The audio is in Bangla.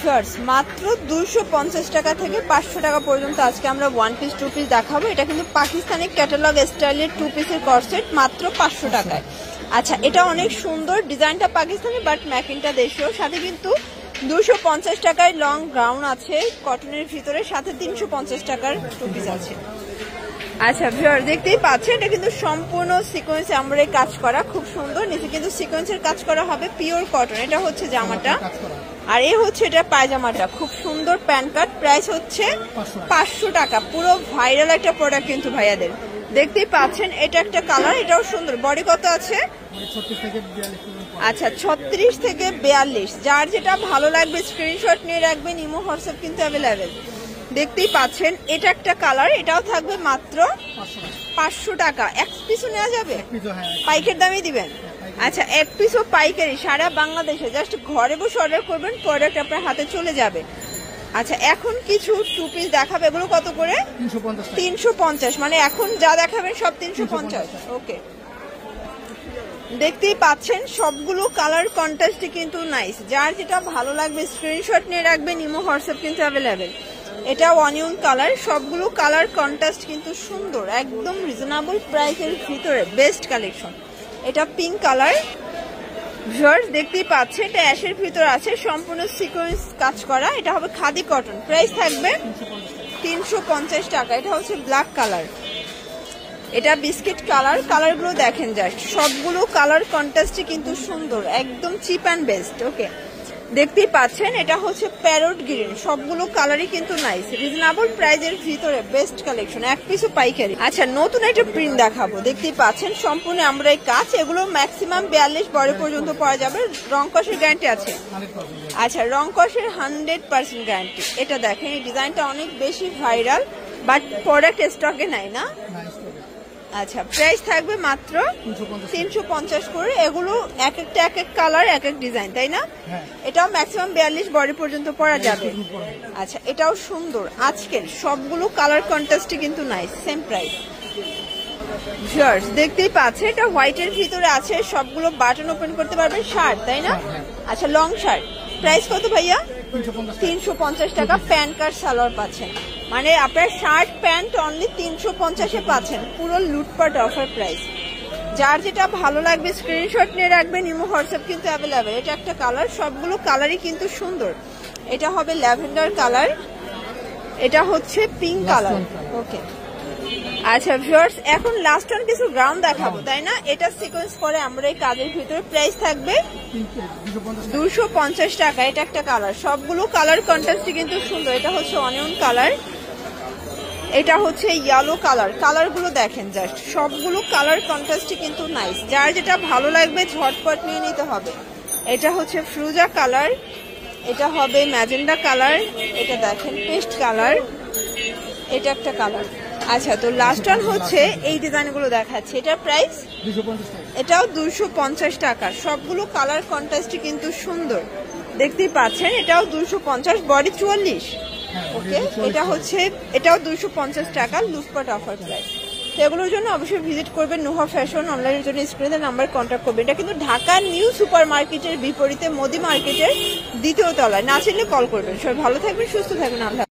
শর্টস মাত্র 250 টাকা থেকে 500 টাকা পর্যন্ত আজকে আমরা ওয়ান পিস টু পিস দেখাবো। এটা কিন্তু পাকিস্তানি ক্যাটালগ স্টাইলের টু পিসের কর্সেট মাত্র 500 টাকায়। আচ্ছা, এটা অনেক সুন্দর, ডিজাইনটা পাকিস্তানি বাট ম্যাকিংটা দেশীয়। সাথে কিন্তু 250 টাকায় লং গ্রাউন্ড আছে কটনের ভিতরে, সাথে 350 টাকার টু পিস আছে। আচ্ছা ভিউয়ার, দেখতেই পাচ্ছেন এটা কিন্তু সম্পূর্ণ সিকোয়েন্স এমব্রয়ডারি কাজ করা, খুব সুন্দর। নিচে কিন্তু সিকোয়েন্সের কাজ করা হবে, পিওর কটন। এটা হচ্ছে জামাটা, আর এ হচ্ছে এটা পায়জামাটা, খুব সুন্দর প্যান্ট কাট। প্রাইস হচ্ছে 500 টাকা। পুরো ভাইরাল একটা প্রোডাক্ট কিন্তু ভাইয়াদের। দেখতেই পাচ্ছেন এটা একটা কালার, এটাও সুন্দর। বডি কত আছে? আচ্ছা 36 থেকে 42। যার যেটা ভালো লাগবে স্ক্রিনশট নিয়ে রাখবেন, ইমো হোয়াটসঅ্যাপ কিন্তু অ্যাভেলেবেল। দেখতেই পাচ্ছেন এটা একটা কালার, এটাও থাকবে মাত্র 500 টাকা। এক পিসও নেওয়া যাবে, পাইকারি দামে দিবেন? আচ্ছা, এক পিসও পাইকারি সারা বাংলাদেশে। জাস্ট ঘরে বসে অর্ডার করবেন, প্রোডাক্ট আপনার হাতে চলে যাবে। আচ্ছা, এখন কিছু টু পিস দেখাবে, এগুলো কত করে? 350। মানে এখন যা দেখাবেন সব 350। ওকে, দেখতেই পাচ্ছেন সবগুলো কালার কন্ট্রাস্টে কিন্তু নাইস। যার যেটা ভালো লাগবে স্ক্রিনশট নিয়ে রাখবেন, ইমো হোয়াটসঅ্যাপ কিন্তু অ্যাভেলেবেল। এটা অনিয়ন কালার, সবগুলো কালার কন্ট্রাস্ট কিন্তু সুন্দর, একদম রিজনেবল প্রাইসের ভিতরে বেস্ট কালেকশন। এটা পিঙ্ক কালার ভিউয়ার্স, দেখতেই পাচ্ছেন এটা অ্যাশের ভিতর আছে, সম্পূর্ণ সিকোয়েন্স কাজ করা। এটা হবে খাদি কটন, প্রাইস থাকবে 350 টাকা। এটা হচ্ছে ব্ল্যাক কালার, এটা বিস্কিট কালার। কালারগুলো দেখেন জাস্ট, সবগুলো কালার কন্ট্রাস্টে কিন্তু সুন্দর, একদম চিপ অ্যান্ড বেস্ট। ওকে, দেখতেই পাচ্ছেন এটা হচ্ছে প্যারট গ্রিন। সবগুলো কালারই কিন্তু নাইস, রিজনেবল প্রাইজের ভিতরে বেস্ট কালেকশন, এক পিসও পাইকারি। আচ্ছা, নতুন একটা প্রিন্ট দেখাবো। দেখতেই পাচ্ছেন সম্পূর্ণ এমব্রয়ডারি কাজ। এগুলো ম্যাক্সিমাম 42 বডি পর্যন্ত পাওয়া যাবে। রং কষের গ্যারান্টি আছে? আচ্ছা, রং কষের 100% গ্যারান্টি। এটা দেখেন, এই ডিজাইনটা অনেক বেশি ভাইরাল, বাট প্রোডাক্ট স্টকে নাই না? আচ্ছা, প্রাইস থাকবে মাত্র 350 করে। এগুলো এক একটা এক এক কালার, এক এক ডিজাইন, তাই না? এটাও ম্যাক্সিমাম 42 বডি পর্যন্ত পরা যাবে। আচ্ছা, এটাও সুন্দর। আজকের সবগুলো কালার কন্ট্রাস্টে কিন্তু নাইস, সেম প্রাইস। ভিউয়ার্স, দেখতেই পাচ্ছে এটা হোয়াইটের ভিতরে আছে, সবগুলো বাটন ওপেন করতে পারবেন। শার্ট, তাই না? আচ্ছা, লং শার্ট। প্রাইস কত ভাইয়া? 350 টাকা। প্যান্ট কার্ড সালোয়ার পাচ্ছেন, মানে আপনার শার্ট প্যান্ট অনলি 350-এ পাচ্ছেন। পুরো লুটপাট অফার প্রাইস। যার যেটা ভালো লাগবে স্ক্রিনশট নিয়ে রাখবেন, ইমো হোয়াটসঅ্যাপ কিন্তু অ্যাভেলেবেল। এটা একটা কালার, সবগুলো কালারই কিন্তু সুন্দর। এটা হবে ল্যাভেন্ডার কালার, এটা হচ্ছে পিঙ্ক কালার। ওকে, আচ্ছা ভিউয়ার্স, এখন লাস্ট অন কিছু গ্রাউন্ড দেখাবো, তাই না? এটা সিকোয়েন্স করে আমরা এই কাজের ভিতরে। প্রাইস থাকবে 250 টাকা। এটা একটা কালার, সবগুলো কালার কন্ট্রাস্টে কিন্তু সুন্দর। এটা হচ্ছে অনিয়ন কালার, এটা হচ্ছে ইয়েলো কালার। কালারগুলো দেখেন জাস্ট, সবগুলো কালার কন্ট্রাস্টে কিন্তু নাইস। যার যেটা ভালো লাগবে ঝটপট নিয়ে নিতে হবে। এটা হচ্ছে ফ্রুজা কালার, এটা হবে ম্যাজেন্ডা কালার, এটা দেখেন পেস্ট কালার, এটা একটা কালার। আচ্ছা, তো লাস্ট ওয়ান হচ্ছে এই ডিজাইনগুলো দেখাচ্ছে। এটার প্রাইস 250 টাকা। এটাও 250 টাকা। সবগুলো কালার কন্ট্রাস্টে কিন্তু সুন্দর, দেখতেই পাচ্ছেন। এটাও 250, বডি 44। ওকে, এটা হচ্ছে, এটাও 250 টাকা, লুটপাট অফার প্রাইস। তো এগুলোর জন্য অবশ্যই ভিজিট করবেন নুহা ফ্যাশন। অনলাইনের জন্য স্ক্রিনে নাম্বার কন্ট্যাক্ট করবেন। এটা কিন্তু ঢাকা নিউ সুপার মার্কেটের বিপরীতে মোদি মার্কেটের দ্বিতীয় তলায়। না চিনলে কল করবেন। সবাই ভালো থাকবেন, সুস্থ থাকবেন। আল্লাহ।